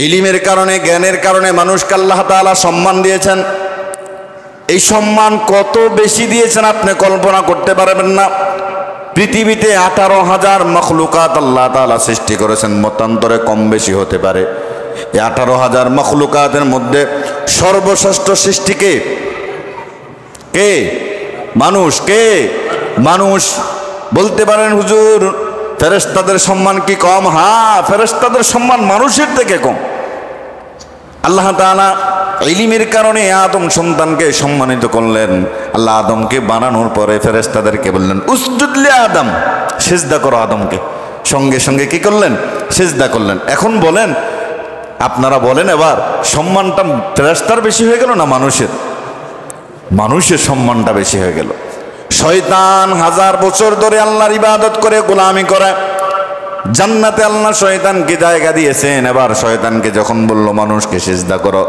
ইলমের কারণে, জ্ঞানের কারণে মানুষকে আল্লাহ তাআলা সম্মান দিয়েছেন। এই সম্মান কত বেশি দিয়েছেন আপনি কল্পনা করতে পারবেন না। পৃথিবীতে 18,000 মখলুকাত আল্লাহ তাআলা সৃষ্টি করেছেন, মতান্তরে কম বেশি হতে পারে। এই 18,000 মখলুকাতের মধ্যে সর্বশ্রেষ্ঠ সৃষ্টি কে? কে? মানুষ। কে? মানুষ। বলতে পারেন হুজুর ফেরেশতাদের সম্মান কি কম? হ্যাঁ, ফেরেশতাদের সম্মান মানুষের থেকে কম। আল্লাহ তাআলা ইলমের কারণে আদম সন্তানকে সম্মানিত করলেন। আল্লাহ আদমকে বানানোর পরে ফেরেশতাদেরকে বললেন উসজুদ লি আদম, সিজদা করো আদমকে। সঙ্গে সঙ্গে কি করলেন? সিজদা করলেন। এখন বলেন, আপনারা বলেন এবার, সম্মানটা ফেরেশতার বেশি হয়ে গেল না মানুষের? মানুষের সম্মানটা বেশি হয়ে গেল। শয়তান 1000 বছর ধরে আল্লাহর ইবাদত করে গোলামি করে। জান্নাতে আল্লাহ শয়তানকে জায়গা দিয়েছেন। এবার শয়তানকে যখন বলল মানুষকে সিজদা করো,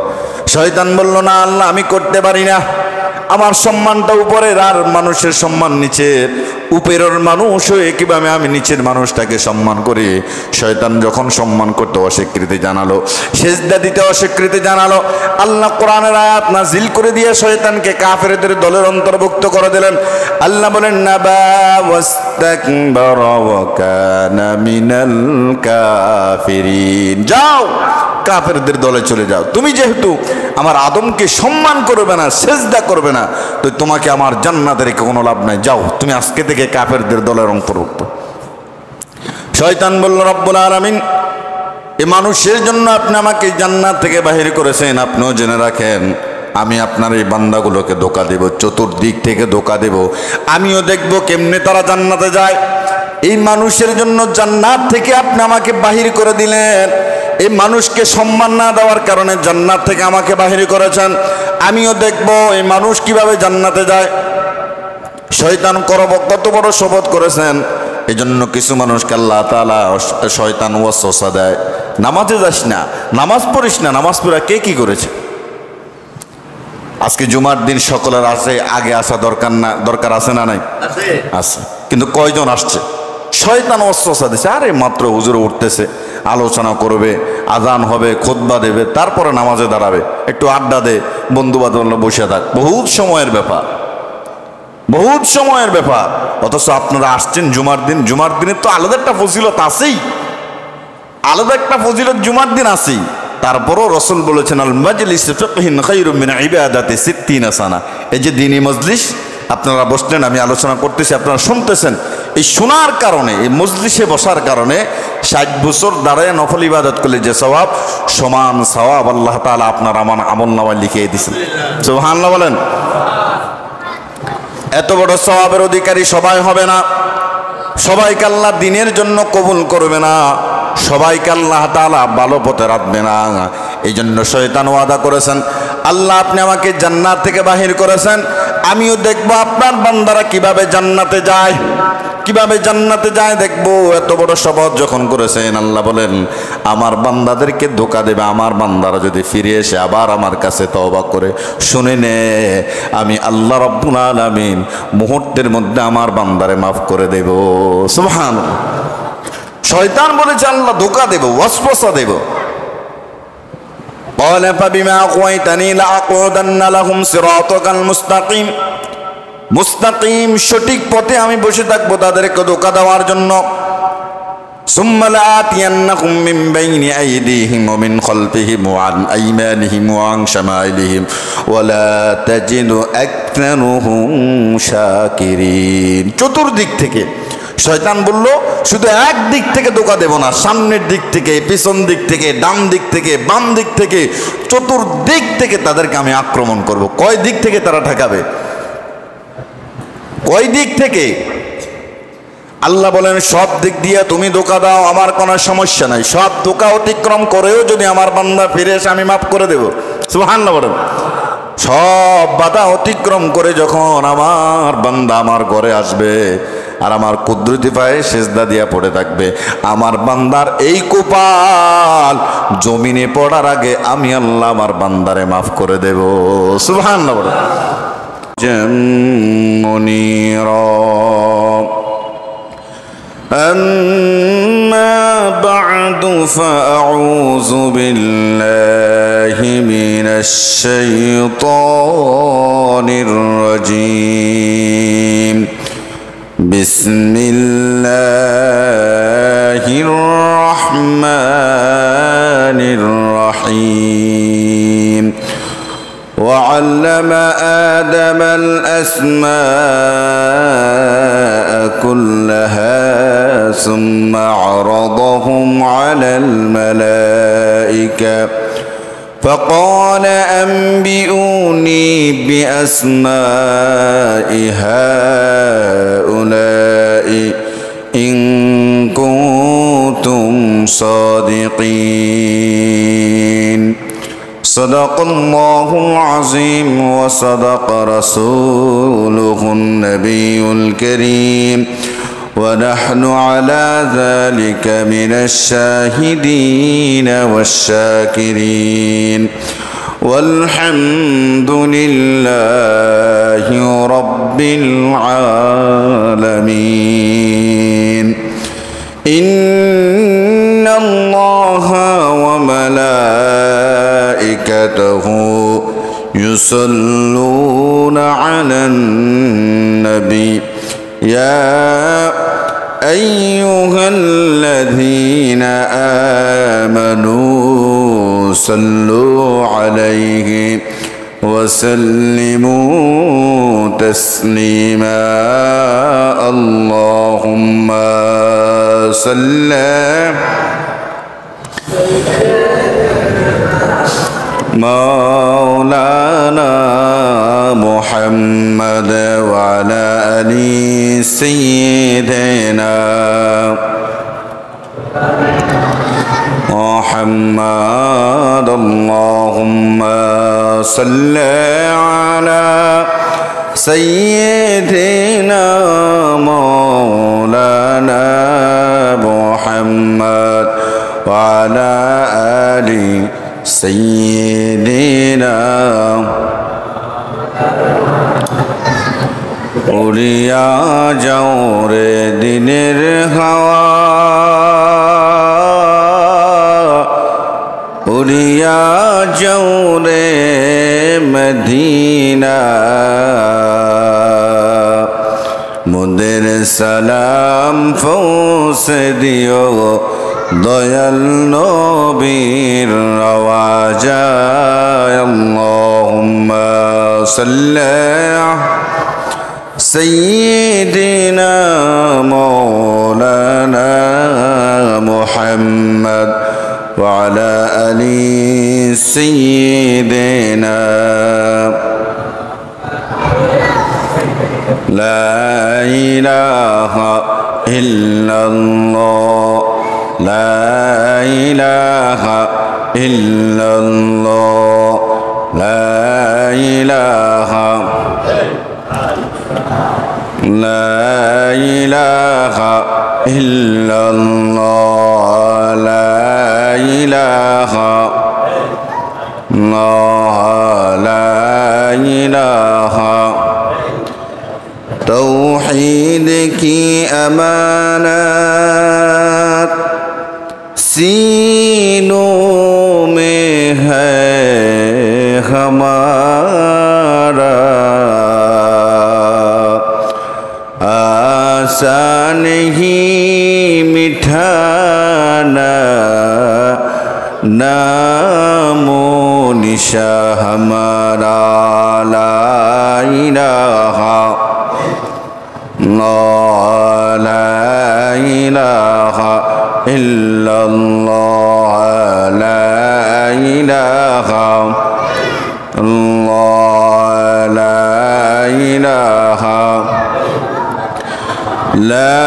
শয়তান বলল না আল্লাহ আমি করতে পারি না, আমার সম্মানটা উপরের আর মানুষের সম্মান নিচের। উপরের মানুষ হয়ে কিভাবে আমি নিচের মানুষটাকে সম্মান করি? শয়তান যখন সম্মান করতে অস্বীকৃতি জানালো, সিজদা দিতে অস্বীকৃতি জানালো, আল্লাহ কোরআনের আয়াত নাজিল করে দিয়ে শয়তানকে কাফেরদের দলের অন্তর্ভুক্ত করে দিলেন। আল্লাহ বলেন নাবা ওয়াস্তাকবারা ওয়া কানা মিনাল কাফিরিন, যাও কাফেরদের দলে চলে যাও। তুমি যেহেতু আমার আদমকে সম্মান করবে না, সিজদা করবে না, তো তোমাকে আমার জান্নাতে রেখে কোনো লাভ নাই, যাও তুমি আজকে থেকে কাফেরদের দলের অন্তর্ভুক্ত। শয়তান বলল রব্বুল আলামিন, এই মানুষের জন্য আপনি আমাকে জান্নাত থেকে বাহির করেছেন, আপনিও জেনে রাখেন আমি আপনার এই বান্দাগুলোকে ধোঁকা দেব, চতুর্দিক থেকে ধোঁকা দেব, আমিও দেখব কেমনে তারা জান্নাতে যায়। এই মানুষের জন্য জান্নাত থেকে আপনি আমাকে বাহির করে দিলেন, এই মানুষকে সম্মান না দেওয়ার কারণে জান্নাত থেকে আমাকে বাহির করেছেন, আমিও দেখব এই মানুষ কিভাবে জান্নাতে যায়। শয়তান কত বড় শপথ করেছেন। এই জন্য কিছু মানুষকে আল্লাহ তাআলা শয়তান ওয়াসওয়াসা দেয়, নামাজে যাস না, নামাজ পড়িস না। নামাজ পড়া কে কি করেছে? আজকে জুমার দিন সকলের আসে, আগে আসা দরকার না? দরকার আছে না নাই? আছে। কিন্তু কয়জন আসছে? শয়তান ওয়াসওয়াসা দিছে, আরে মাত্র হুজুর উঠতেছে, আলোচনা করবে, আজান হবে, খুতবা দেবে, তারপরে নামাজে দাঁড়াবে, একটু আড্ডা দে, বন্ধু বান্ধব বসে থাক। বহুত সময়ের ব্যাপার, বহুত সময়ের ব্যাপার। অথচ আপনারা আসছেন জুমার দিন। জুমার দিনের তো আলাদা একটা ফজিলত আছেই, আলাদা একটা ফজিলত জুমার দিন আছেই। তারপরও রাসূল বলেছেন আল মাজলিস ফিকহিন খায়রুম মিন ইবাদাতি 60 সানা। এই যে দ্বীনি মজলিস, আপনারা বসলেন, আমি আলোচনা করতেছি, আপনারা শুনতেছেন, এই শোনার কারণে, এই মজলিসে বসার কারণে 60 বছর দাঁড়ায় নফল ইবাদত করলে যে সওয়াব, সমান সওয়াব আল্লাহ তাআলা আপনার আমার আমলনামায় লিখিয়ে দিয়েছেন। সুবহানাল্লাহ বলেন। এত বড় সওয়াবের অধিকারী সবাই হবে না, সবাইকে আল্লাহ দ্বীনের জন্য কবুল করবে না, সবাইকে আল্লাহ তাআলা ভালো পথে রাখবে না। এই জন্য শয়তান ওয়াদা করেছেন, আল্লাহ আপনি আমাকে জান্নাত থেকে বাহির করেছেন, আমিও দেখবো আপনার বান্দারা কিভাবে জান্নাতে যায়, কিভাবে জান্নাতে যায় দেখবো। এত বড় শপথ যখন করেছেন, আল্লাহ বলেন আমার বান্দাদেরকে ধোঁকা দেবে, আমার বান্দারা যদি ফিরে এসে আবার আমার কাছে তওবা করে, শুনে নে আমি আল্লাহ রাব্বুল আলামিন মুহূর্তের মধ্যে আমার বান্দারে মাফ করে দেব। সুবহানাল্লাহ। শয়তান বলেছে আল্লাহ ধোঁকা দেব, ওয়াসওয়াসা দেব। قال فبما أغويتني لأقعدن لهم صراطك المستقيم। মুস্তাকিম সঠিক পথে আমি বসে থাকবো তাদেরকে ধোঁকা দেওয়ার জন্য। সুম্মা লাআতিয়ান্নাহুম মিন বাইনি আইদিহিম ওয়া মিন খালফিহিম ওয়া আন আইমানিহিম ওয়া আন শামাইলিহিম ওয়া লা তাজিদু আকতারুহুম শাকিরিন। চতুর্দিক থেকে শয়তান বলল শুধু এক দিক থেকে ধোঁকা দেব না, সামনের দিক থেকে, পিছন দিক থেকে, ডান দিক থেকে, বাম দিক থেকে, চতুর্দিক থেকে তাদেরকে আমি আক্রমণ করব। কয় দিক থেকে তারা ঠেকাবে? কয় দিক থেকে? আল্লাহ বলেন সব দিক দিয়ে তুমি ধোঁকা দাও, আমার কোনো সমস্যা নাই, সব ধোঁকা অতিক্রম করেও যদি আমার বান্দা ফিরে এসে আমি মাফ করে দেব। সুবহানাল্লাহ বলেন। সব বাধা অতিক্রম করে যখন আমার বান্দা আমার ঘরে আসবে আর আমার কুদরতি পায়ে সিজদা দিয়া পড়ে থাকবে, আমার বান্দার এই কপাল জমিনে পড়ার আগে আমি আল্লাহ আমার বান্দারে মাফ করে দেব। সুবহানাল্লাহ বলেন। মুনিরা أما بعد فأعوذ بالله من الشيطان الرجيم بسم الله الرحمن الرحيم وعلم آدم الأسماء كلها ثم عرضهم على الملائكة فقال أنبئوني بأسماء هؤلاء إن كنتم صادقين صدق الله العظيم وصدق رسوله النبي الكريم ونحن على ذلك من الشاهدين والشاكرين والحمد لله رب العالمين إن الله وملائكته يصلون على النبي يا أيها الذين آمنوا صلوا عليه وسلموا تسليما اللهم صل مولانا محمد وعلى آل سيدنا محمد اللهم صل على سيدنا مولانا محمد وعلى آل سيدنا উড়িয়া যাও রে দিনের হাওয়া উড়িয়া যাও রে মদিনা মোদের সালাম পৌঁছে দিও দয়াল নবীর আওয়াজায় আল্লাহুম্মা সাল্লি سيدنا مولانا محمد وعلى آل سيدنا لا إله إلا الله لا إله إلا الله لا إله لا إله إلا الله لا إله الله لا إله توحید کی امانت سینوں میں ہے ہمارا آسان ہی مٹھانا نام و نشاں ہمارا لا الہ لا إله إلا الله لا إله الله لا إله لا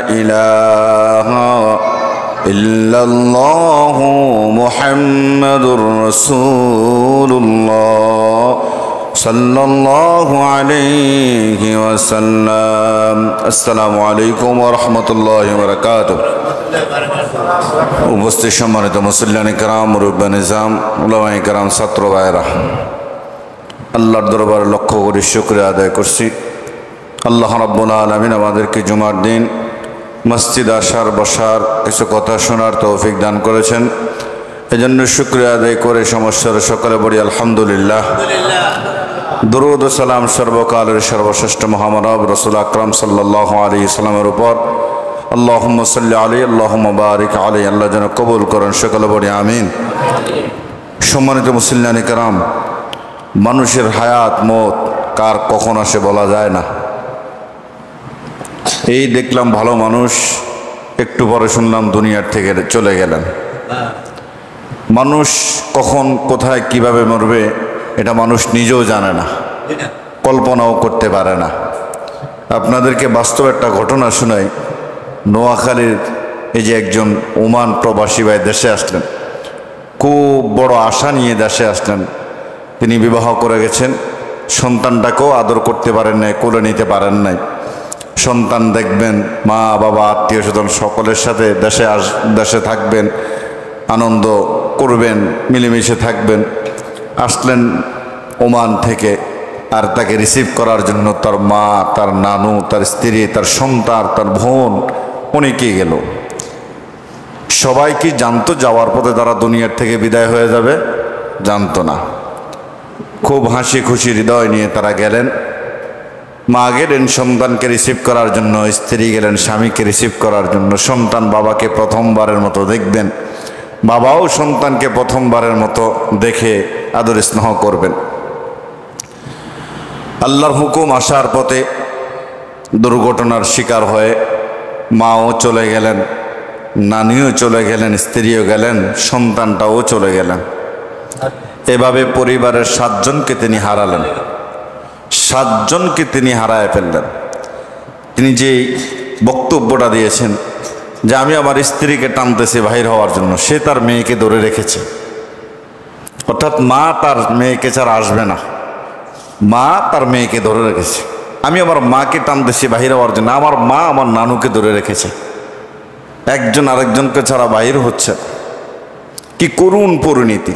إله إلا الله محمد رسول الله صلى الله عليه وسلم السلام عليكم ورحمة الله وبركاته উপস্থিত সম্মানিত মুসল্লিয়ান কিরাম মুরব্বিয়ান নিজাম উলামায়ে কিরাম ছাত্র ভাইরা আল্লাহর দরবারে লক্ষ কোটি শুকরিয়া আদায় করছি আল্লাহ রাব্বুল আলামিন আমাদেরকে জুমার দিন মসজিদ আসার বসার কিছু কথা শোনার তৌফিক দান করেছেন। এজন্য শুকরিয়া আদায় করে সমস্যার সকলে বলি আলহামদুলিল্লাহ। দরুদ ও সালাম সর্বকালের সর্বশ্রেষ্ঠ মহামানব রাসূল আকরাম সাল্লাল্লাহু আলাইহি সাল্লামের উপর। আল্লাহুম্মা সাল্লি আলাইহি আল্লাহুম্মা বারিক আলাইহি। আল্লাহ যেন কবুল করেন, সকলে বলি আমিন। সম্মানিত মুসলিয়ান কিরাম, মানুষের হায়াত মত কার কখন আসে বলা যায় না। এই দেখলাম ভালো মানুষ, একটু পরে শুনলাম দুনিয়ার থেকে চলে গেলেন। মানুষ কখন কোথায় কিভাবে মরবে এটা মানুষ নিজেও জানে না, কল্পনাও করতে পারে না। আপনাদেরকে বাস্তব একটা ঘটনা শোনাই। নোয়াখালীর এই যে একজন ওমান প্রবাসী ভাই দেশে আসলেন, খুব বড় আশা নিয়ে দেশে আসলেন। তিনি বিবাহ করে গেছেন, সন্তানটাকেও আদর করতে পারেন নাই, কোলে নিতে পারেন নাই। সন্তান দেখবেন, মা বাবা আত্মীয় স্বজন সকলের সাথে দেশে থাকবেন, আনন্দ করবেন, মিলেমিশে থাকবেন। আসলেন ওমান থেকে, আর তাকে রিসিভ করার জন্য তার মা, তার নানু, তার স্ত্রী, তার সন্তান, তার বোন অনেকেই গেল। সবাই কি জানতো যাওয়ার পথে তারা দুনিয়ার থেকে বিদায় হয়ে যাবে? জানতো না। খুব হাসি খুশি হৃদয় নিয়ে তারা গেলেন। মা গেলেন সন্তানকে রিসিভ করার জন্য, স্ত্রী গেলেন স্বামীকে রিসিভ করার জন্য। সন্তান বাবাকে প্রথমবারের মতো দেখবেন, বাবাও সন্তানকে প্রথমবারের মতো দেখে আদর স্নেহ করবেন। আল্লাহর হুকুম আসার পথে দুর্ঘটনার শিকার হয়ে মাও চলে গেলেন, নানিও চলে গেলেন, স্ত্রীও গেলেন, সন্তানটাও চলে গেলেন। এভাবে পরিবারের 7 জনকে তিনি হারালেন। 7 জনকে তিনি হারায় ফেললেন। তিনি যে বক্তব্যটা দিয়েছেন যে আমি আমার স্ত্রীকে টানতেছি বাহির হওয়ার জন্য, সে তার মেয়েকে ধরে রেখেছে। অর্থাৎ মা তার মেয়েকে ছাড়া আসবে না, মা তার মেয়েকে ধরে রেখেছে। আমি আমার মাকে টানতেছি বাহির হওয়ার জন্য, আমার মা আমার নানুকে ধরে রেখেছে। একজন আরেকজনকে ছাড়া বাহির হচ্ছে। কি করুণ পরিণতি!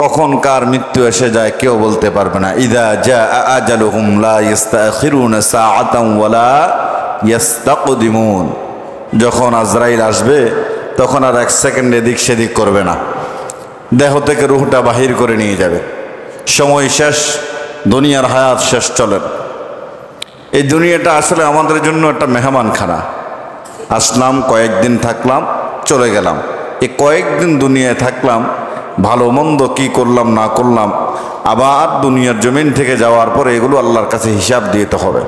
কখন কার মৃত্যু এসে যায় কেউ বলতে পারবে না। ইদা জা আজালুহুম লা ইস্তাখিরুনা সাআতান ওয়ালা ইস্তাকদিমুন। যখন আজরাইল আসবে তখন আর 1 সেকেন্ড এদিক সেদিক করবে না, দেহ থেকে রূহটা বাহির করে নিয়ে যাবে। সময় শেষ, দুনিয়ার হায়াত শেষ। চলেন, এই দুনিয়াটা আসলে আমাদের জন্য একটা মেহমানখানা। আসলাম, কয়েকদিন থাকলাম, চলে গেলাম। এই কয়েকদিন দুনিয়ায় থাকলাম, ভালো মন্দ কি করলাম না করলাম, আবার দুনিয়ার জমিন থেকে যাওয়ার পরে এগুলো আল্লাহর কাছে হিসাব দিতে হবে।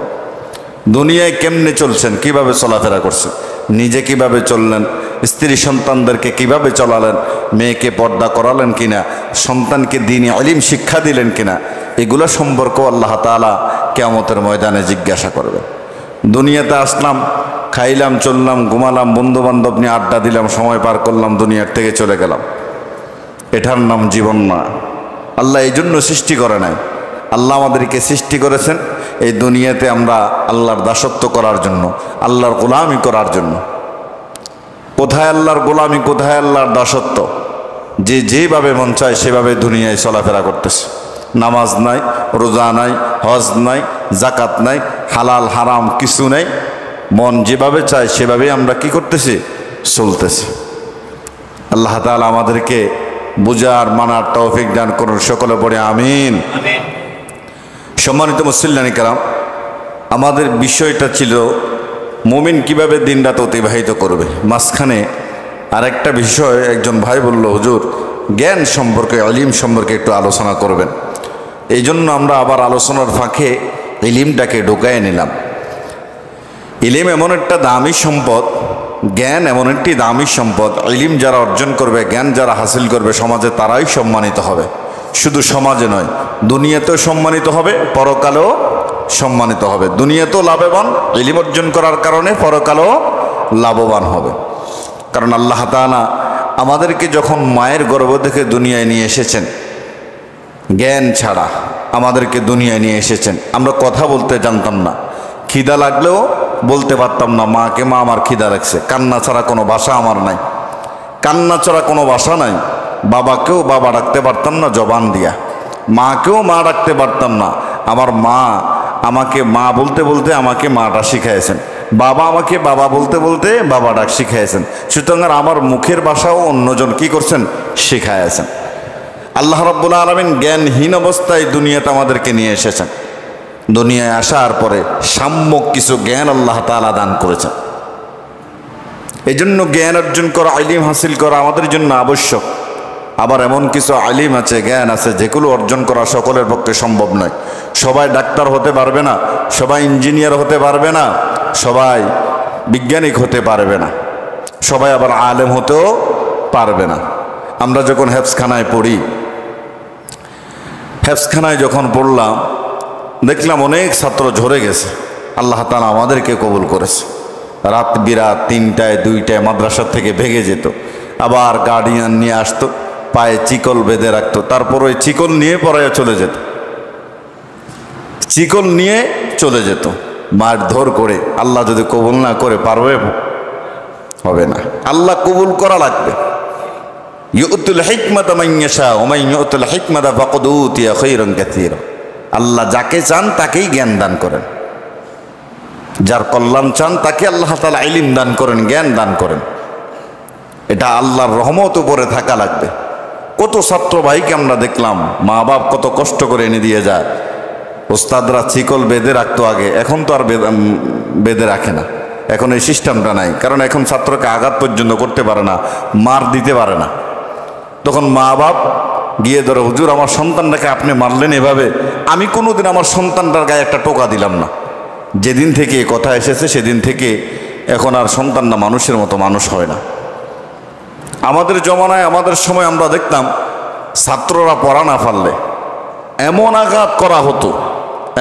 দুনিয়ায় কেমনে চলছেন, কিভাবে চলাফেরা করছেন, নিজে কিভাবে চললেন, স্ত্রী সন্তানদেরকে কিভাবে চলালেন, মেয়েকে পর্দা করালেন কিনা, সন্তানকে দ্বীনি ইলম শিক্ষা দিলেন কিনা, এগুলো সম্পর্কেও আল্লাহ তাআলা কিয়ামতের ময়দানে জিজ্ঞাসা করবে। দুনিয়াতে আসলাম, খাইলাম, চললাম, ঘুমালাম, বন্ধু বান্ধব নিয়ে আড্ডা দিলাম, সময় পার করলাম, দুনিয়ার থেকে চলে গেলাম। এটার নাম জীবন না। আল্লাহ এই জন্য সৃষ্টি করে নাই। আল্লাহ আমাদেরকে সৃষ্টি করেছেন এই দুনিয়াতে আমরা আল্লাহর দাসত্ব করার জন্য, আল্লাহর গোলামি করার জন্য। কোথায় আল্লাহর গোলামি, কোথায় আল্লাহর দাসত্ব? যে যেভাবে মন চায় সেভাবে দুনিয়ায় চলাফেরা করতেছে। নামাজ নাই, রোজা নাই, হজ নাই, জাকাত নাই, হালাল হারাম কিছু নাই। মন যেভাবে চায় সেভাবেই আমরা কি করতেছি? চলতেছি। আল্লাহ তাআলা আমাদেরকে বুঝার মানার তৌফিক দান করুন, সকলে পড়ে আমিন। সম্মানিত মুসলিয়ান কিরাম, আমাদের বিষয়টা ছিল মুমিন কিভাবে দিন রাত অতিবাহিত করবে। মাঝখানে আরেকটা বিষয় একজন ভাই বলল, হুজুর জ্ঞান সম্পর্কে, ইলম সম্পর্কে একটু আলোচনা করবেন। এই জন্য আমরা আবার আলোচনার ফাঁকে ইলমটাকে ঢুকায় নিলাম। ইলম এমন একটা দামি সম্পদ, জ্ঞান এমন একটি দামি সম্পদ। ইলম যারা অর্জন করবে, জ্ঞান যারা হাসিল করবে, সমাজে তারাই সম্মানিত হবে। শুধু সমাজে নয়, দুনিয়াতেও সম্মানিত হবে, পরকালেও সম্মানিত হবে। দুনিয়াতেও লাভবান, ইলম অর্জন করার কারণে পরকালেও লাভবান হবে। কারণ আল্লাহ তাআলা আমাদেরকে যখন মায়ের গর্ভ থেকে দুনিয়ায় নিয়ে এসেছেন, জ্ঞান ছাড়া আমাদেরকে দুনিয়ায় নিয়ে এসেছেন। আমরা কথা বলতে জানতাম না, খিদা লাগলেও বলতে পারতাম না মাকে, মা আমার খিদা লাগছে। কান্না ছাড়া কোনো ভাষা আমার নাই, কান্না ছাড়া কোনো ভাষা নাই। বাবাকেও বাবা ডাকতে পারতাম না জবান দিয়া, মাকেও মা ডাকতে পারতাম না, আমার মা আমাকে মা বলতে বলতে আমাকে মাটা শিখাইছেন, বাবা আমাকে বাবা বলতে বলতে বাবা ডাক শিখাইছেন। সুতরাং আমার মুখের ভাষাও অন্যজন কি করছেন, শিখাইছেন। আল্লাহ রাব্বুল আলামিন জ্ঞানহীন অবস্থায় দুনিয়াতে আমাদেরকে নিয়ে এসেছেন। দুনিয়ায় আসার পরে সাম্যক কিছু জ্ঞান আল্লাহ তাআলা দান করেছেন। এই জন্য জ্ঞান অর্জন করা, ইলম হাসিল করা আমাদের জন্য আবশ্যক। আবার এমন কিছু আলিম আছে, জ্ঞান আছে, যেগুলো অর্জন করা সকলের পক্ষে সম্ভব নয়। সবাই ডাক্তার হতে পারবে না, সবাই ইঞ্জিনিয়ার হতে পারবে না, সবাই বিজ্ঞানিক হতে পারবে না, সবাই আবার আলেম হতেও পারবে না। আমরা যখন হেফজখানায় পড়ি, হেফজখানায় যখন পড়লাম দেখলাম অনেক ছাত্র ঝরে গেছে। আল্লাহ তাআলা আমাদেরকে কবুল করেছে। রাত বিরাত 3টায় 2টায় মাদ্রাসা থেকে ভেগে যেত, আবার গার্ডিয়ান নিয়ে আসতো, পায়ে চিকল বেঁধে রাখতো, তারপর ওই চিকল নিয়ে পড়ায় চলে যেত, চিকল নিয়ে চলে যেত মারধর করে। আল্লাহ যদি কবুল না করে পারবে, হবে না। আল্লাহ কবুল করা লাগবে। ইউতুল হিকমাতা মান ইয়াশা ওয়া মান ইউতুল হিকমাতা ফাকাদ উতিয়া খায়রান কাসীরা। আল্লাহ যাকে চান তাকেই জ্ঞান দান করেন, যার কল্যাণ চান তাকে আল্লাহ তাআলা ইলম দান করেন, জ্ঞান দান করেন। এটা আল্লাহর রহমত উপরে থাকা লাগবে। কত ছাত্র ভাইকে আমরা দেখলাম, মা বাপ কত কষ্ট করে এনে দিয়ে যায়। ওস্তাদরা চিকল বেঁধে রাখতো আগে, এখন তো আর বেঁধে রাখে না, এখন এই সিস্টেমটা নাই। কারণ এখন ছাত্রকে আঘাত পর্যন্ত করতে পারে না, মার দিতে পারে না। তখন মা বাপ গিয়ে ধরে, হুজুর আমার সন্তানটাকে আপনি মারলেন এভাবে, আমি কোনোদিন আমার সন্তানটার গায়ে একটা টোকা দিলাম না। যেদিন থেকে কথা এসেছে সেদিন থেকে এখন আর সন্তানটা মানুষের মতো মানুষ হয় না। আমাদের জমানায়, আমাদের সময় আমরা দেখতাম ছাত্ররা পড়া না পারলে এমন আঘাত করা হতো,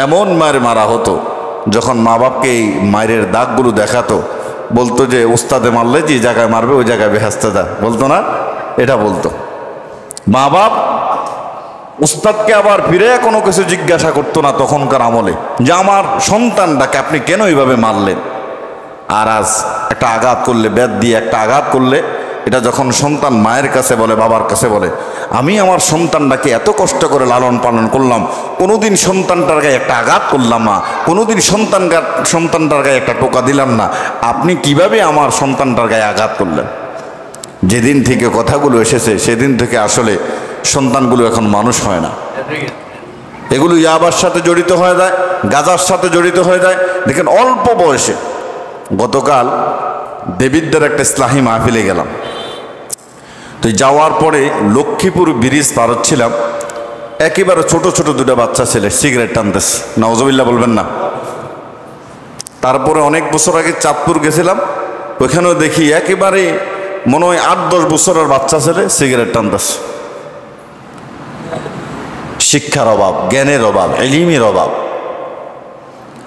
এমন মার মারা হতো, যখন মা বাপকে এই মায়ের দাগগুলো দেখাতো বলতো যে উস্তাদে মারলে যে জায়গায় মারবে ওই জায়গায় বেহেস্তে যা, বলতো না? এটা বলতো। মা বাপ উস্তাদকে আবার ফিরে কোনো কিছু জিজ্ঞাসা করতো না তখনকার আমলে, যে আমার সন্তানটাকে আপনি কেন এইভাবে মারলেন। আর আজ একটা আঘাত করলে, বেত দিয়ে একটা আঘাত করলে, এটা যখন সন্তান মায়ের কাছে বলে, বাবার কাছে বলে, আমি আমার সন্তানটাকে এত কষ্ট করে লালন পালন করলাম, কোনোদিন সন্তানটার গায়ে একটা আঘাত করলাম না, কোনোদিন সন্তানটার গায়ে একটা টোকা দিলাম না, আপনি কিভাবে আমার সন্তানটার গায়ে আঘাত করলেন? যেদিন থেকে কথাগুলো এসেছে সেদিন থেকে আসলে সন্তানগুলো এখন মানুষ হয় না। এগুলো ইয়াবার সাথে জড়িত হয়ে যায়, গাঁজার সাথে জড়িত হয়ে যায়। দেখেন অল্প বয়সে, গতকাল দেবিদ্যার একটা ইসলাহি মাহফিলে গেলাম, তো যাওয়ার পরে লক্ষ্মীপুর ব্রিজ পার হচ্ছিলাম, একেবারে ছোট ছোট দুটো বাচ্চা ছেলে সিগারেট টানতেছে, নাউজুবিল্লাহ বলবেন না। তারপরে অনেক বছর আগে চাঁদপুর গেছিলাম, ওইখানেও দেখি একেবারে মনে হয় 8-10 বছরের বাচ্চা ছেলে সিগারেট টানতেছে। শিক্ষার অভাব, জ্ঞানের অভাব, ইলমের অভাব।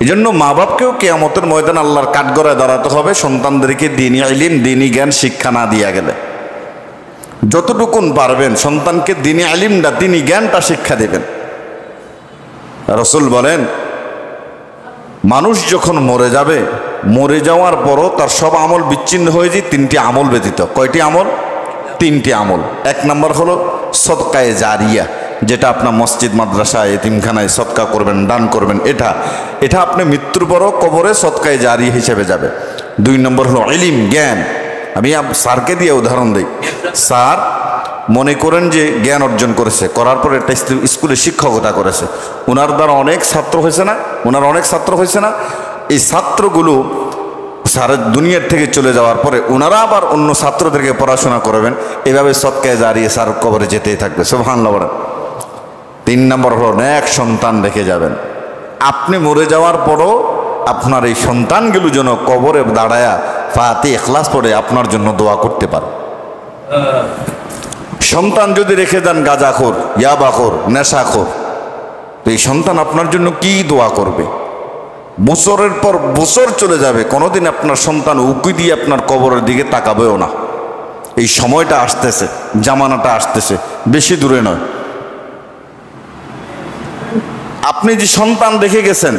এই জন্য মা বাপকেও কিয়ামতের ময়দান আল্লাহর কাঠগড়ায় দাঁড়াতে হবে। সন্তানদেরকে দ্বীনি ইলম, দ্বীনি জ্ঞান শিক্ষা না দিয়া গেলে, যতটুকুন পারবেন সন্তানকে দ্বীনি ইলমটা, দ্বীনি জ্ঞানটা শিক্ষা দেবেন। রাসূল বলেন, মানুষ যখন মরে যাবে, মরে যাওয়ার পরও তার সব আমল বিচ্ছিন্ন হয়ে যায় 3টি আমল ব্যতীত। কয়টি আমল? 3টি আমল। 1 নম্বর হলো সদকায়ে জারিয়া, যেটা আপনার মসজিদ, মাদ্রাসায়, এতিমখানায় সদকা করবেন, দান করবেন, এটা আপনি মৃত্যুর পরও কবরে সদকায়ে জারিয়া হিসেবে যাবে। 2 নম্বর হলো ইলম, জ্ঞান। আমি স্যারকে দিয়ে উদাহরণ দিই। স্যার মনে করেন যে জ্ঞান অর্জন করেছে, করার পর একটা স্কুলে শিক্ষকতা করেছে, ওনার দ্বারা অনেক ছাত্র হয়েছে না, ওনার অনেক ছাত্র হয়েছে না। এই ছাত্রগুলো স্যারের দুনিয়ার থেকে চলে যাওয়ার পরে ওনারা আবার অন্য ছাত্রদেরকে পড়াশোনা করবেন, এভাবে সদকায়ে জারিয়া স্যার কবরে যেতেই থাকবে। সুবহানাল্লাহ বলেন। 3 নম্বর হলো নেক সন্তান রেখে যাবেন। আপনি মরে যাওয়ার পরও আপনার এই সন্তানগুলো যেন কবরে দাঁড়ায়া ফাতিহা ইখলাস পড়ে আপনার জন্য দোয়া করতে পারে। সন্তান যদি রেখে দেন গাঁজাখোর, ইয়াবাখোর, নেশাখোর, তো এই সন্তান আপনার জন্য কি দোয়া করবে? বছরের পর বছর চলে যাবে, কোনোদিন আপনার সন্তান উকি দিয়ে আপনার কবরের দিকে তাকাবেও না। এই সময়টা আসতেছে, জামানাটা আসতেছে, বেশি দূরে নয়। আপনি যে সন্তান রেখে গেছেন,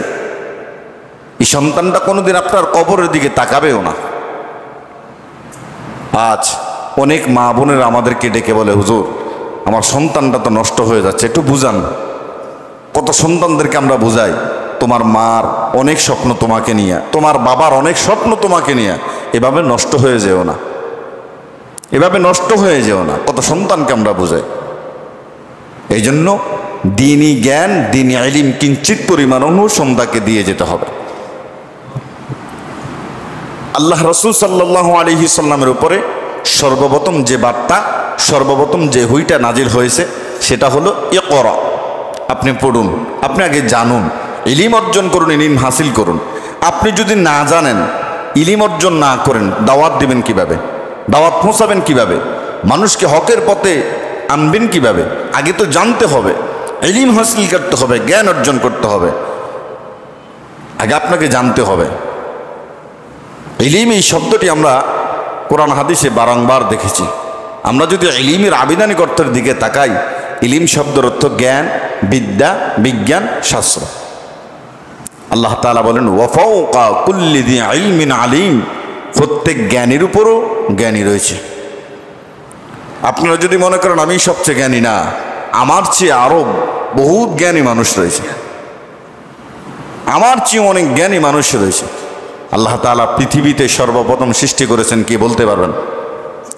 এই সন্তানটা কোনোদিন আপনার কবরের দিকে তাকাবেও না। আজ অনেক মা বোনেরা আমাদেরকে ডেকে বলে, হুজুর আমার সন্তানটা তো নষ্ট হয়ে যাচ্ছে, একটু বুঝান। কত সন্তানদেরকে আমরা বুঝাই তোমার মার অনেক স্বপ্ন তোমাকে নিয়ে, তোমার বাবার অনেক স্বপ্ন তোমাকে নিয়ে, এভাবে নষ্ট হয়ে যেও না, এভাবে নষ্ট হয়ে যেও না। কত সন্তানকে আমরা বুঝাই। এই জন্য দ্বীনি জ্ঞান, দ্বীনি ইলম কিঞ্চিত পরিমাণ অনুসন্ধানকে দিয়ে যেতে হবে। আল্লাহ রাসূল সাল্লাল্লাহু আলাইহি সাল্লামের উপরে সর্বপ্রথম যে বার্তা, সর্বপ্রথম যে হুইটা নাজিল হয়েছে সেটা হলো ইকরা, আপনি পড়ুন, আপনি আগে জানুন, ইলম অর্জন করুন, ইলম হাসিল করুন। আপনি যদি না জানেন, ইলম অর্জন না করেন, দাওয়াত দিবেন কিভাবে? দাওয়াত পৌঁছাবেন কিভাবে? মানুষকে হকের পথে আনবেন কিভাবে? আগে তো জানতে হবে, ইলম হাসিল করতে হবে, জ্ঞান অর্জন করতে হবে, আগে আপনাকে জানতে হবে। ইলম এই শব্দটি আমরা কোরআন হাদিসে বারংবার দেখেছি। আমরা যদি ইলমের আবিধানিক অর্থের দিকে তাকাই, ইলম শব্দের অর্থ জ্ঞান, বিদ্যা, বিজ্ঞান, শাস্ত্র। আল্লাহ তাআলা বলেন ওয়া ফাওকা কুল্লি যী ইলমিন আলিম, প্রত্যেক জ্ঞানীর উপরও জ্ঞানী রয়েছে। আপনারা যদি মনে করেন আমি সবচেয়ে জ্ঞানী, না, আমার চেয়ে আরো বহুত জ্ঞানী মানুষ রয়েছে, আমার চেয়ে অনেক জ্ঞানী মানুষ রয়েছে। আল্লাহ তাআলা পৃথিবীতে সর্বপ্রথম সৃষ্টি করেছেন, কে বলতে পারবেন?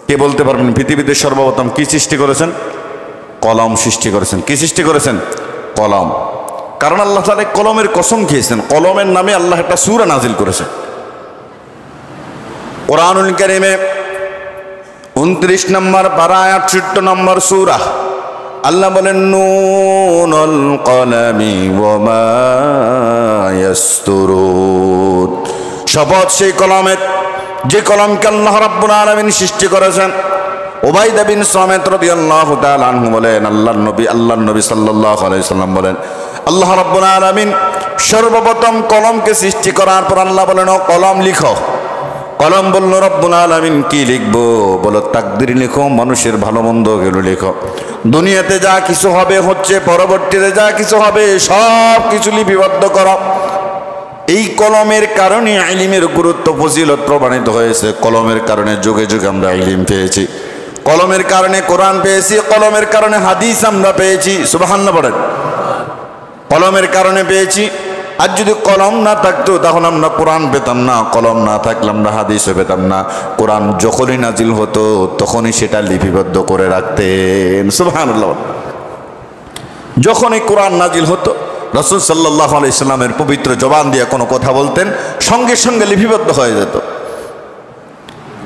কে বলতে পারবেন পৃথিবীতে সর্বপ্রথম কি সৃষ্টি করেছেন? কলম সৃষ্টি করেছেন। কি সৃষ্টি করেছেন? কলম। কারণ আল্লাহ তাআলা কলমের কসম খেয়েছেন, কলমের নামে আল্লাহ একটা সূরা নাজিল করেছেন। কোরআনুল কারীমে 29 নম্বর পারা 68 নম্বর সূরা, আল্লাহ বলেন নুনুল কলামি ওয়া মা ইয়াসতুরুন, শপথ সেই কলমের যে কলমকে আল্লাহ রাব্বুল আলামিন সৃষ্টি করেছেন। উবাইদা বিন সামিত রাদিয়াল্লাহু তাআলা আনহু বলেন, আল্লাহর নবী সাল্লাল্লাহু আলাইহি সাল্লাম বলেন, আল্লাহ রাব্বুল আলামিন সর্বপ্রথম কলমকে সৃষ্টি করার পর আল্লাহ বলেন, ও কলম লিখো। কলম বলল, রব্বুল আলামিন কি লিখবো? বলো তাকদীর লিখো, মানুষের ভালো মন্দ গুলো লিখো। দুনিয়াতে যা কিছু হবে হচ্ছে, পরবর্তীতে যা কিছু হবে সব কিছু লিপিবদ্ধ করো। এই কলমের কারণে ইলমের গুরুত্ব ফজিলত প্রমাণিত হয়েছে। কলমের কারণে যুগে যুগে আমরা ইলম পেয়েছি, কলমের কারণে কোরআন পেয়েছি, কলমের কারণে হাদিস আমরা পেয়েছি। সুবহানাল্লাহ বলেন। কলমের কারণে পেয়েছি। আর যদি কলম না থাকতো তখন আমরা কোরআন পেতাম না, কলম না থাকলে আমরা হাদিসও পেতাম না। কোরআন যখনই নাজিল হতো তখনই সেটা লিপিবদ্ধ করে রাখতেন। সুবহানাল্লাহ। যখনই কোরআন নাজিল হতো রাসূল সাল্লাল্লাহু আলাইহি সাল্লামের পবিত্র জবান দিয়ে কোনো কথা বলতেন, সঙ্গে সঙ্গে লিপিবদ্ধ হয়ে যেত।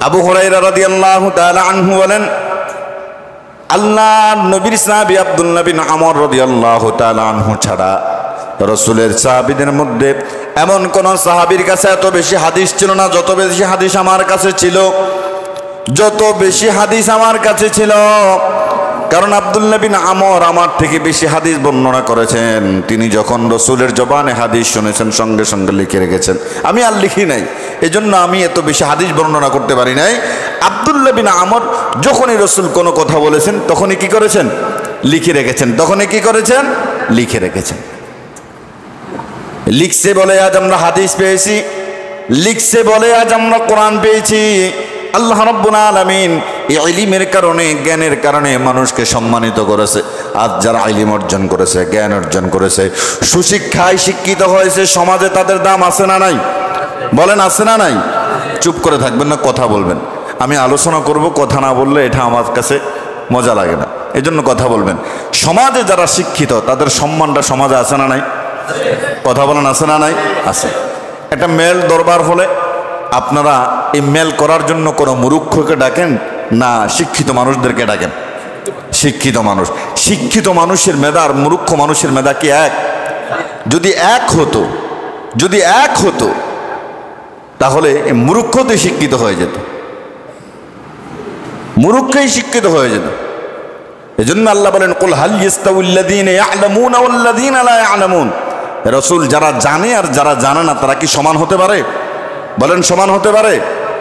আবু হুরায়রা রাদিয়াল্লাহু তাআলা আনহু বলেন, আল্লাহর নবীর সাহাবী আব্দুল্লাহ বিন আমর রাদিয়াল্লাহু তাআলা আনহু ছাড়া রাসূলের সাহাবীদের মধ্যে এমন কোন সাহাবীর কাছে এত বেশি হাদিস ছিল না যত বেশি হাদিস আমার কাছে ছিল, যত বেশি হাদিস আমার কাছে ছিল। কারণ আব্দুল্লাহ বিন আমর আমার থেকে বেশি হাদিস বর্ণনা করেছেন। তিনি যখন রাসূলের জবানে হাদিস শুনেছেন সঙ্গে সঙ্গে লিখে রেখেছেন। আমি আর লিখি নাই, এজন্য আমি এত বেশি হাদিস বর্ণনা করতে পারি নাই। আব্দুল্লাহ বিন আমর যখনই রাসূল কোনো কথা বলেছেন তখনই কি করেছেন? লিখে রেখেছেন। তখনই কি করেছেন? লিখে রেখেছেন। লিখছে বলে আজ আমরা হাদিস পেয়েছি, লিখছে বলে আজ আমরা কোরআন পেয়েছি। আল্লাহ রাব্বুল আলামিন এই ইলমের কারণে, জ্ঞানের কারণে মানুষকে সম্মানিত করেছে। আজ যারা ইলম অর্জন করেছে, জ্ঞান অর্জন করেছে, সুশিক্ষায় শিক্ষিত হয়েছে, সমাজে তাদের দাম আছে না নাই? বলেন আছে না নাই? চুপ করে থাকবেন না, কথা বলবেন। আমি আলোচনা করব, কথা না বললে এটা আমার কাছে মজা লাগে না, এজন্য কথা বলবেন। সমাজে যারা শিক্ষিত তাদের সম্মানটা সমাজে আছে না নাই? কথা বলেন আছে না নাই? আছে। একটা মেল দরবার হলে আপনারা এই মেল করার জন্য কোনো মূর্খকে ডাকেন না শিক্ষিত মানুষদেরকে ডাকেন? শিক্ষিত মানুষ। শিক্ষিত মানুষের মেধা আর মূর্খ মানুষের মেধা কি এক? যদি এক হতো, যদি এক হতো তাহলে মূর্খতে শিক্ষিত হয়ে যেত, মূর্খই শিক্ষিত হয়ে যেত। এজন্য আল্লাহ বলেন, কুল হাল ইয়াস্তাউল্লাযীনা ইয়া'লামুনা ওয়াল্লাযীনা লা ইয়া'লামুন। রাসূল, যারা জানে আর যারা জানে না তারা কি সমান হতে পারে? বলেন সমান হতে পারে?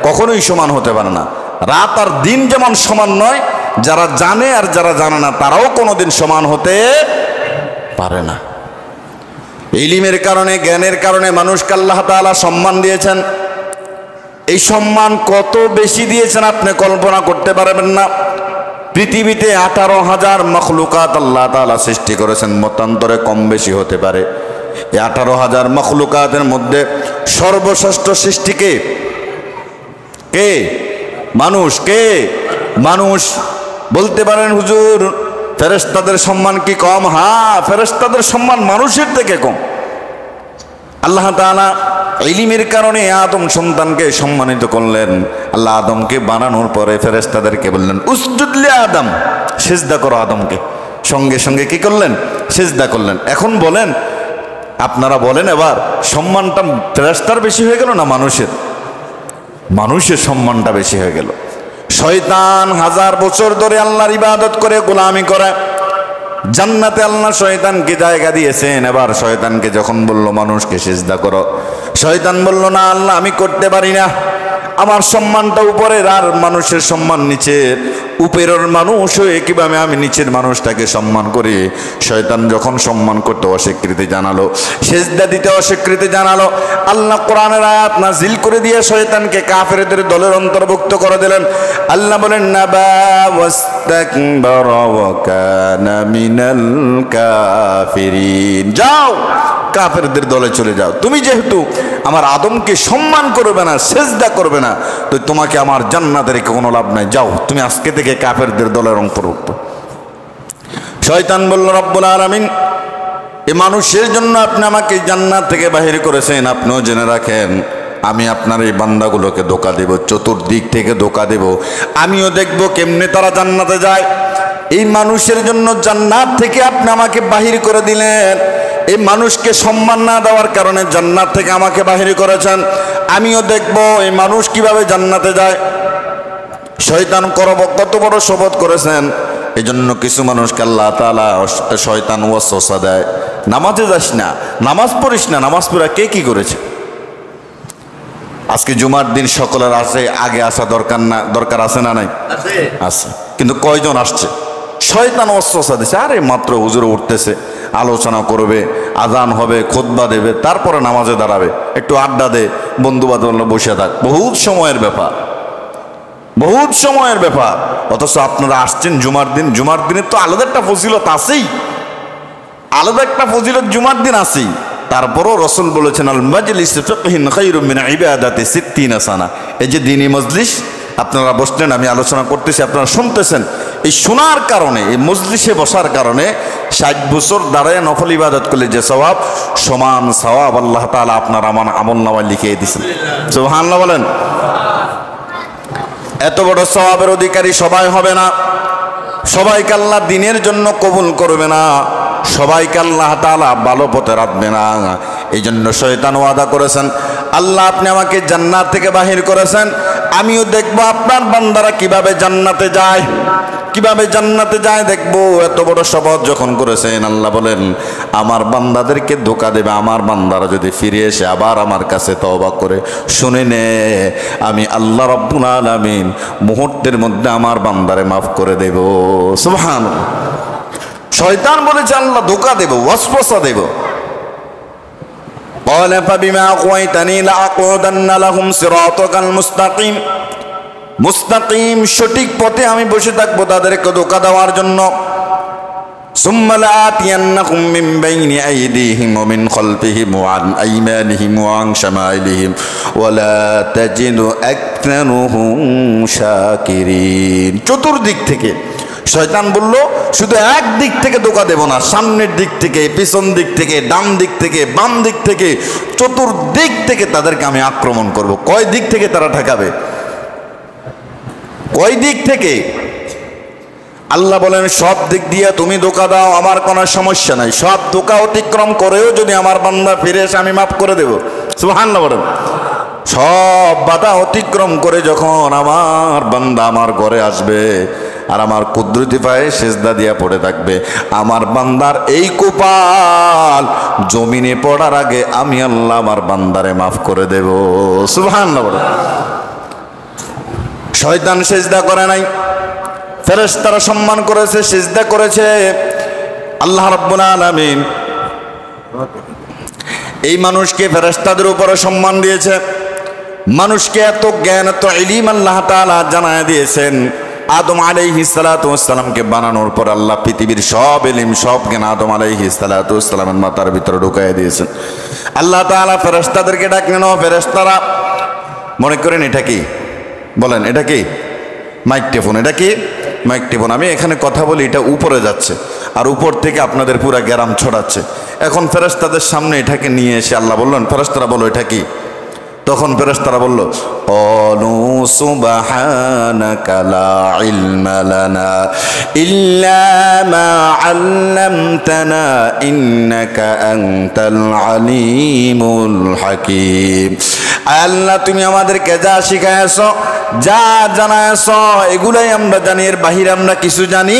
কখনোই সমান হতে পারে না। রাত আর দিন যেমন সমান নয়, যারা জানে আর যারা জানে না তারাও কোনোদিন সমান হতে পারে না। ইলমের কারণে, জ্ঞানের কারণে মানুষকে আল্লাহ তাআলা সম্মান দিয়েছেন। এই সম্মান কত বেশি দিয়েছেন আপনি কল্পনা করতে পারবেন না। পৃথিবীতে 18,000 মখলুকাত আল্লাহ তাআলা সৃষ্টি করেছেন, মতান্তরে কম বেশি হতে পারে। এই 18,000 মখলুকাতের মধ্যে সর্বশ্রেষ্ঠ সৃষ্টি কে? কে? মানুষ। কে? মানুষ। বলতে পারেন হুজুর ফেরেশতাদের সম্মান কি কম? হ্যাঁ, ফেরেশতাদের সম্মান মানুষের থেকে কম। আল্লাহ তাআলা ইলমের কারণে আদম সন্তানকে সম্মানিত করলেন। আল্লাহ আদমকে বানানোর পরে ফেরেশতাদেরকে বললেন উসজুদ লি আদম, সিজদা করো আদমকে। সঙ্গে সঙ্গে কি করলেন? সিজদা করলেন। এখন বলেন, আপনারা বলেন এবার, সম্মানটা ফেরেশতার বেশি হয়ে গেল না মানুষের? মানুষের সম্মানটা বেশি হয়ে গেল। শয়তান 1000 বছর ধরে আল্লাহর ইবাদত করে গোলামি করে। জান্নাতে আল্লাহ শয়তানকে জায়গা দিয়েছেন। এবার শয়তানকে যখন বলল মানুষকে সিজদা করো, শয়তান বলল না আল্লাহ আমি করতে পারি না, আমার সম্মানটা উপরের আর মানুষের সম্মান নিচের। উপরের মানুষ হয়ে কিভাবে আমি নিচের মানুষটাকে সম্মান করি? শয়তান যখন সম্মান করতে অস্বীকৃতি জানালো, সিজদা দিতে অস্বীকৃতি জানালো, আল্লাহ কোরআনের আয়াত নাজিল করে দিয়ে শয়তানকে কাফেরদের দলের অন্তর্ভুক্ত করে দিলেন। আল্লাহ বলেন নাবা ওয়াস্তাকবারা ওয়া কানা মিনাল কাফিরিন, যাও কাফেরদের দলে চলে যাও। তুমি যেহেতু আমার আদমকে সম্মান করবে না, সিজদা করবে না, তো তোমাকে আমার জান্নাতের কোনো লাভ নাই, যাও তুমি আজকে থেকে কাফেরদের দলের অন্তর্ভুক্ত। শয়তান বলল রব্বুল আলামিন এই মানুষের জন্য আপনি আমাকে জান্নাত থেকে বাহির করেছেন, আপনিও জেনে রাখেন আমি আপনার এই বান্দাগুলোকে ধোঁকা দেব, চতুর্দিক থেকে ধোঁকা দেব, আমিও দেখব কেমনে তারা জান্নাতে যায়। এই মানুষের জন্য জান্নাত থেকে আপনি আমাকে বাহির করে দিলেন, এই মানুষকে সম্মান না দেওয়ার কারণে জান্নাত থেকে আমাকে বাহির করেছেন, আমিও দেখব এই মানুষ কিভাবে জান্নাতে যায়। শয়তান কত বড় শপথ করেছেন। এই জন্য কিছু মানুষকে আল্লাহ তাআলা শয়তান ওয়াসওয়াসা দেয়, নামাজে যাস না, নামাজ পড়িস না। নামাজ পড়া কে কি করেছে? আজকে জুমার দিন সকলের আসে, আগে আসা দরকার না? দরকার আছে না নাই? আছে। কিন্তু কয়জন আসছে? শয়তান ওয়াসওয়াসা দিছে, আরে মাত্র হুজুর উঠতেছে, আলোচনা করবে, আজান হবে, খুতবা দেবে, তারপরে নামাজে দাঁড়াবে, একটু আড্ডা দে, বন্ধু বান্ধব বসে থাক। বহুত সময়ের ব্যাপার, বহুত সময়ের ব্যাপার। অথচ আপনারা আসছেন জুমার দিন। জুমার দিনের তো আলাদা একটা ফজিলত আছেই, আলাদা একটা ফজিলত জুমার দিন আছেই। তারপরও রসুল বলেছেন আল মাজলিস ফিকহিন খায়রুম মিন ইবাদাতি 60 সানা। এই যে দ্বীনি মজলিস আপনারা বসলেন, আমি আলোচনা করতেছি, আপনারা শুনতেছেন, এই শোনার কারণে, এই মজলিসে বসার কারণে 60 বছর দাঁড়ায় নফল ইবাদত করলে যে সওয়াব, সমান সওয়াব আল্লাহ তাআলা আপনার আমার আমলনামায় লিখিয়ে দিয়েছেন। সুবহানাল্লাহ বলেন। এত বড় সওয়াবের অধিকারী সবাই হবে না, সবাইকে আল্লাহ দিনের জন্য কবুল করবে না, সবাইকে আল্লাহ তাআলা ভালো পথে রাখবে না। এই জন্য শয়তান ওয়াদা করেছেন আল্লাহ আপনি আমাকে জান্নাত থেকে বাহির করেছেন, আমিও দেখবো আপনার বান্দারা কিভাবে জান্নাতে যায়, কিভাবে জান্নাতে যায় দেখবো। এত বড় শপথ যখন করেছেন, আল্লাহ বলেন আমার বান্দাদেরকে ধোঁকা দেবে, আমার বান্দারা যদি ফিরে এসে আবার আমার কাছে তওবা করে, শুনে নে আমি আল্লাহ রাব্বুল আলামিন মুহূর্তের মধ্যে আমার বান্দারে মাফ করে দেব। সুবহানাল্লাহ। শয়তান বলেছে আল্লাহ ধোঁকা দেব, ওয়াসওয়াসা দেব। قال فبما أغويتني لأقعدن لهم صراطك المستقيم। মুস্তাকিম সঠিক পথে আমি বসে থাকবো তাদেরকে ধোঁকা দেওয়ার জন্য। সুম্মা লাআতিয়ান্নাহুম মিন বাইনি আইদিহিম ওয়া মিন খালফিহিম ওয়া আন আইমানিহিম ওয়া আন শামাইলিহিম ওয়া লা তাজিদু আকতারুহুম শাকিরিন। চতুর্দিক থেকে শয়তান বলল শুধু এক দিক থেকে ধোঁকা দেব না, সামনের দিক থেকে, পিছন দিক থেকে, ডান দিক থেকে, বাম দিক থেকে, চতুর্দিক থেকে তাদেরকে আমি আক্রমণ করব। কয় দিক থেকে তারা ঠেকাবে? কয় দিক থেকে? আল্লাহ বলেন সব দিক দিয়ে তুমি ধোঁকা দাও, আমার কোনো সমস্যা নাই, সব ধোঁকা অতিক্রম করেও যদি আমার বান্দা ফিরে এসে আমি মাফ করে দেব। সুবহানাল্লাহ বলেন। সব বাধা অতিক্রম করে যখন আমার বান্দা আমার ঘরে আসবে আর আমার কুদরতি পায়ে সিজদা দিয়া পড়ে থাকবে, আমার বান্দার এই কপাল জমিনে পড়ার আগে আমি আল্লাহ আমার বান্দারে মাফ করে দেব। সুবহানাল্লাহ বলেন। শয়তান সিজদা করে নাই, ফেরেশতারা সম্মান করেছে, সিজদা করেছে। আল্লাহ রাব্বুল আলামিন এই মানুষকে ফেরেশতাদের উপরে সম্মান দিয়েছে। মানুষকে এত জ্ঞান, এত ইলম আল্লাহ তাআলা জানায় দিয়েছেন। আদম আলাইহিস সালাতু ওয়াস সালামকে বানানোর পর আল্লাহ পৃথিবীর সব ইলম সব জ্ঞান আদম আলাইহিস সালাতু ওয়াস সালামের মাথার ভিতরে ঢুকাইয়া দিয়েছেন। আল্লাহ তাআলা ফেরেশতাদেরকে ডাকলেন, ও ফেরেশতারা, মনে করেন এটা কি, বলেন এটা কি? মাইক্রোফোন। এটা কি? মাইক্রোফোন। আমি এখানে কথা বলি, এটা উপরে যাচ্ছে আর উপর থেকে আপনাদের পুরা গ্রাম ছড়াচ্ছে। এখন ফেরেশতাদের সামনে এটাকে নিয়ে এসে আল্লাহ বললেন, ফেরেশতারা বলো এটা কি? তখন ফেরেশতারা বলল, ক্বালু সুবহানাকা লা ইলমা লানা ইল্লা মা আল্লামতানা ইন্নাকা আনতাল আলিমুল হাকীম। আল্লাহ, তুমি আমাদেরকে যা শিখাইছো, যা জানাইছো, এগুলাই আমরা জানি, এর বাহিরে আমরা কিছু জানি,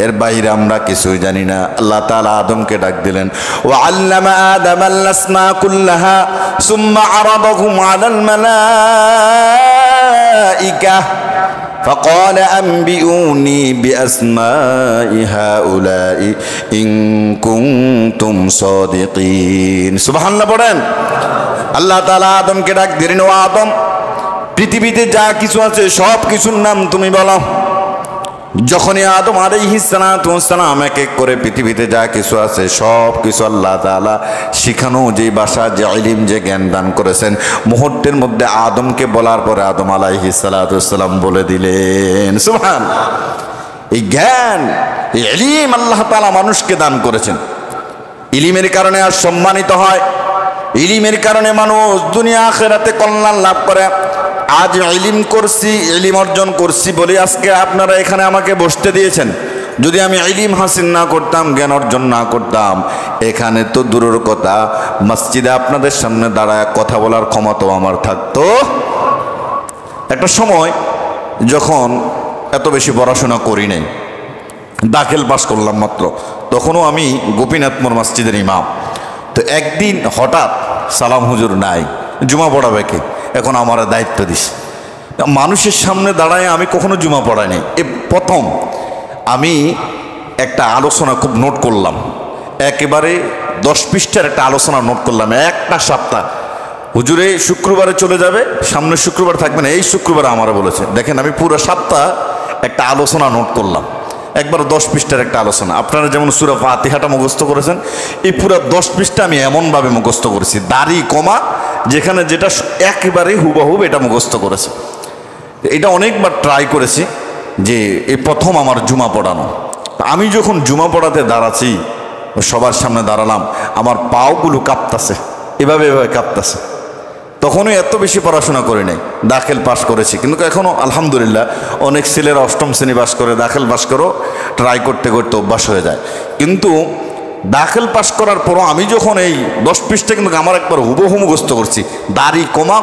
এর বাইরে আমরা কিছুই জানি না। আল্লাহ তাআলা আদমকে ডাক দিলেন, ওয়া আল্লামা আদামাল আসমা কুল্লাহা সুম্মা আরাদাহুম আলাল মালাইকা فقال أنبئوني بأسماء هؤلاء إن كنتم صادقين। সুবহানাল্লাহ পড়েন। আল্লাহ তাআলা আদমকে ডাক দিলেন, ও আদম, পৃথিবীতে যা কিছু আছে সব কিছুর নাম তুমি বলো। যখনই আদম আলাইহিস সালাতু ওয়াস সালাম এক এক করে পৃথিবীতে যা কিছু আছে সব কিছু আল্লাহ তাআলা শিখানো, যে ভাষা, যে ইলম, যে জ্ঞান দান করেছেন, মুহূর্তের মধ্যে আদমকে বলার পরে আদম আলাইহিস সালাতু ওয়াস সালাম বলে দিলেন। সুবহানাল্লাহ। এই জ্ঞান, এই ইলম আল্লাহ তাআলা মানুষকে দান করেছেন। ইলমের কারণে আর সম্মানিত হয়, ইলমের কারণে মানুষ দুনিয়া আখিরাতে কল্যাণ লাভ করে। আজ ইলম করছি, ইলম অর্জন করছি বলে আজকে আপনারা এখানে আমাকে বসতে দিয়েছেন। যদি আমি ইলম হাসিল না করতাম, জ্ঞান অর্জন না করতাম, এখানে তো দূরের কথা, মসজিদে আপনাদের সামনে দাঁড়ায় কথা বলার ক্ষমতাও আমার থাকতো। একটা সময় যখন এত বেশি পড়াশোনা করি নাই, দাখিল পাস করলাম মাত্র, তখনও আমি গোপীনাথ মোড় মসজিদের ইমাম। তো একদিন হঠাৎ সালাম হুজুর নাই, জুমা পড়াবে কে? এখন আমার দায়িত্ব দিস, মানুষের সামনে দাঁড়ায় আমি কখনো জুমা পড়াইনি। এ প্রথম আমি একটা আলোচনা খুব নোট করলাম, একেবারে 10 পৃষ্ঠার একটা আলোচনা নোট করলাম। একটা সপ্তাহ হুজুরে শুক্রবারে চলে যাবে, সামনের শুক্রবার থাকবে না, এই শুক্রবারে আমারও বলেছে। দেখেন, আমি পুরো সপ্তাহ একটা আলোচনা নোট করলাম, একবার 10 পৃষ্ঠার একটা আলোচনা। আপনারা যেমন সূরা ফাতিহাটা মুখস্থ করেছেন, এই পুরো 10 পৃষ্ঠা আমি এমনভাবে মুখস্থ করেছি, দাড়ি কমা যেখানে যেটা একেবারে হুবহুব এটা মুখস্থ করেছে। এটা অনেকবার ট্রাই করেছি, যে এই প্রথম আমার জুমা পড়ানো। আমি যখন জুমা পড়াতে দাঁড়াচ্ছি, সবার সামনে দাঁড়ালাম, আমার পাওগুলো কাঁপতাছে, এভাবে এভাবে কাঁপতাছে। তখনই এত বেশি পড়াশোনা করি নাই, দাখিল পাস করেছি, কিন্তু এখনও আলহামদুলিল্লাহ অনেক ছেলেরা 8ম শ্রেণী পাস করে, দাখিল পাস করেও ট্রাই করতে করতে অভ্যাস হয়ে যায়। কিন্তু দাখিল পাস করার পরও আমি যখন এই 10 পৃষ্ঠা কিন্তু আমার একবার হুবহু মুখস্থ করছি, দাড়ি কমা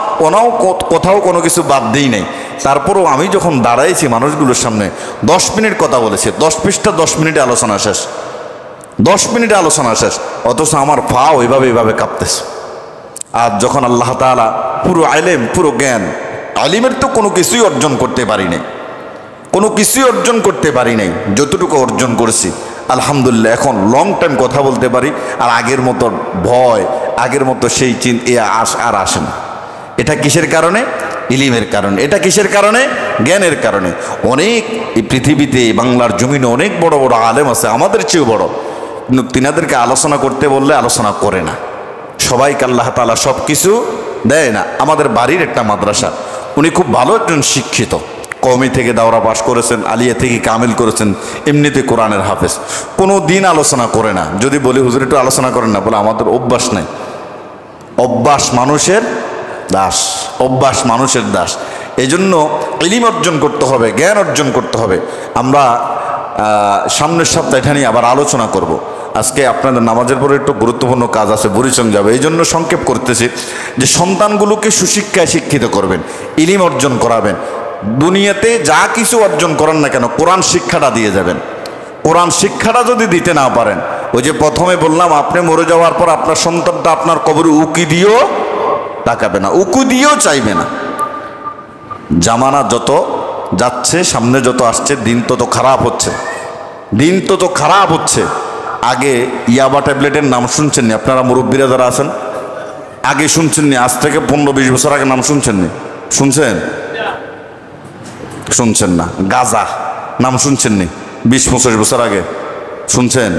কোথাও কোনো কিছু বাদ দিই নাই। তারপরও আমি যখন দাঁড়াইছি মানুষগুলোর সামনে 10 মিনিট কথা বলেছি, 10 পৃষ্ঠা 10 মিনিটে আলোচনা শেষ, 10 মিনিটে আলোচনা শেষ, অথচ আমার পা ওইভাবে কাঁপতেছে। আর যখন আল্লাহ তাআলা পুরো ইলম, পুরো জ্ঞান, আলিমের তো কোনো কিছুই অর্জন করতে পারি নাই, কোনো কিছুই অর্জন করতে পারি নাই, যতটুকু অর্জন করেছি আলহামদুলিল্লাহ এখন লং টাইম কথা বলতে পারি। আর আগের মতো ভয়, আগের মতো সেই আর আসে না। এটা কিসের কারণে? ইলমের কারণে। এটা কিসের কারণে? জ্ঞানের কারণে। অনেক এই পৃথিবীতে, বাংলার জমিনে অনেক বড় বড় আলেম আছে, আমাদের চেয়েও বড়, কিন্তু তিনাদেরকে আলোচনা করতে বললে আলোচনা করে না। সবাইকে আল্লাহ তাআলা সব কিছু দেয় না। আমাদের বাড়ির একটা মাদ্রাসা, উনি খুব ভালো একজন শিক্ষিত, কওমি থেকে দাওরা পাশ করেছেন, আলিয়া থেকে কামিল করেছেন, এমনিতে কোরআনের হাফেজ, কোনো দিন আলোচনা করে না। যদি বলি হুজুর একটু আলোচনা করেন না, বলে আমাদের অভ্যাস নাই। অভ্যাস মানুষের দাস, অভ্যাস মানুষের দাস। এই জন্য ইলম অর্জন করতে হবে, জ্ঞান অর্জন করতে হবে। আমরা সামনের সপ্তাহে এটা নিয়ে আবার আলোচনা করব। আজকে আপনাদের নামাজের পরে একটু গুরুত্বপূর্ণ কাজ আছে, বুড়িচং যাবে, এই জন্য সংক্ষেপ করতেছি যে সন্তানগুলোকে সুশিক্ষায় শিক্ষিত করবেন, ইলম অর্জন করাবেন। দুনিয়াতে যা কিছু অর্জন করেন না কেন, কোরআন শিক্ষাটা দিয়ে যাবেন। কোরআন শিক্ষাটা যদি দিতে না পারেন, ওই যে প্রথমে বললাম, আপনি মরে যাওয়ার পর আপনার সন্তানটা আপনার কবরে উকি দিয়েও তাকাবে না, উকি দিয়েও চাইবে না। জামানা যত যাচ্ছে, সামনে যত আসছে, দিন তত খারাপ হচ্ছে, দিন তত খারাপ হচ্ছে। আগে ইয়াবা ট্যাবলেটের নাম শুনছেন নি আপনারা? মুরব্বীরা যারা আছেন, আগে শুনছেন নি? আজ থেকে 15-20 বছর আগে নাম শুনছেন নি? শুনছেন? শুনছেন না। গাঁজা নাম শুনছেন নি? 20-25 বছর আগে শুনছেন?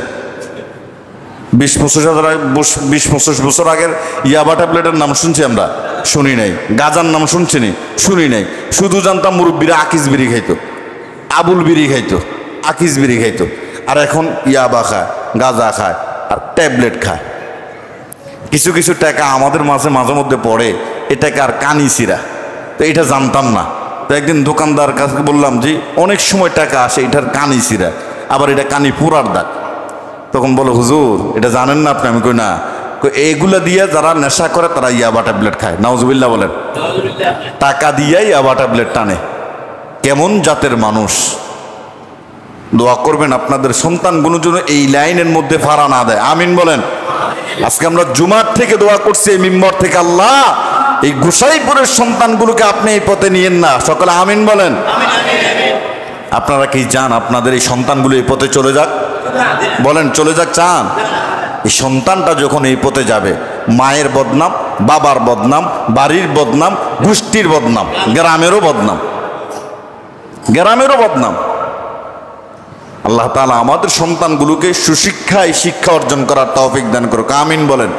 20-25 বছর আগের ইয়াবা ট্যাবলেটের নাম শুনছি আমরা? শুনি নাই। গাঁজার নাম শুনছেনি? শুনি নাই। শুধু জানতাম মুরব্বীরা আকিস বিড়ি খাইতো, আবুল বিড়ি খাইতো, আকিস বিড়ি খাইতো। আর এখন ইয়াবা খায়, গাঁজা খায়, আর ট্যাবলেট খায়। কিছু কিছু টাকা আমাদের মাঝে মধ্যে পড়ে, এ টাকা আর কানি সিরা। তো এটা জানতাম না। তো একদিন দোকানদার কাছে বললাম যে অনেক সময় টাকা আসে এটার কানি সিরা, আবার এটা কানি পুরার দাগ। তখন বলো হুজুর এটা জানেন না আপনি? আমি কই না। এইগুলা দিয়ে যারা নেশা করে তারা ইয়াবা ট্যাবলেট খায়। নাউজুবিল্লাহ বলেন। টাকা দিয়েই ইয়াবা ট্যাবলেট টানে। কেমন জাতের মানুষ! দোয়া করবেন আপনাদের সন্তানগুলো যেন এই লাইনের মধ্যে ফাড়া না দেয়। আমিন বলেন। আজকে আমরা জুমার থেকে দোয়া করছি এই মিম্বর থেকে, আল্লাহ এই গোসাইপুরের সন্তানগুলোকে আপনি এই পথে নিয়েন না। সকলে আমিন বলেন। আপনারা কি চান আপনাদের এই সন্তানগুলো এই পথে চলে যাক? বলেন চলে যাক চান? এই সন্তানটা যখন এই পথে যাবে, মায়ের বদনাম, বাবার বদনাম, বাড়ির বদনাম, গোষ্ঠীর বদনাম, গ্রামেরও বদনাম, গ্রামেরও বদনাম। আল্লাহ তাআলা আমাদের সন্তানগুলোকে সুশিক্ষায় শিক্ষা অর্জন করার তৌফিক দান করুক। আমিন বলেন।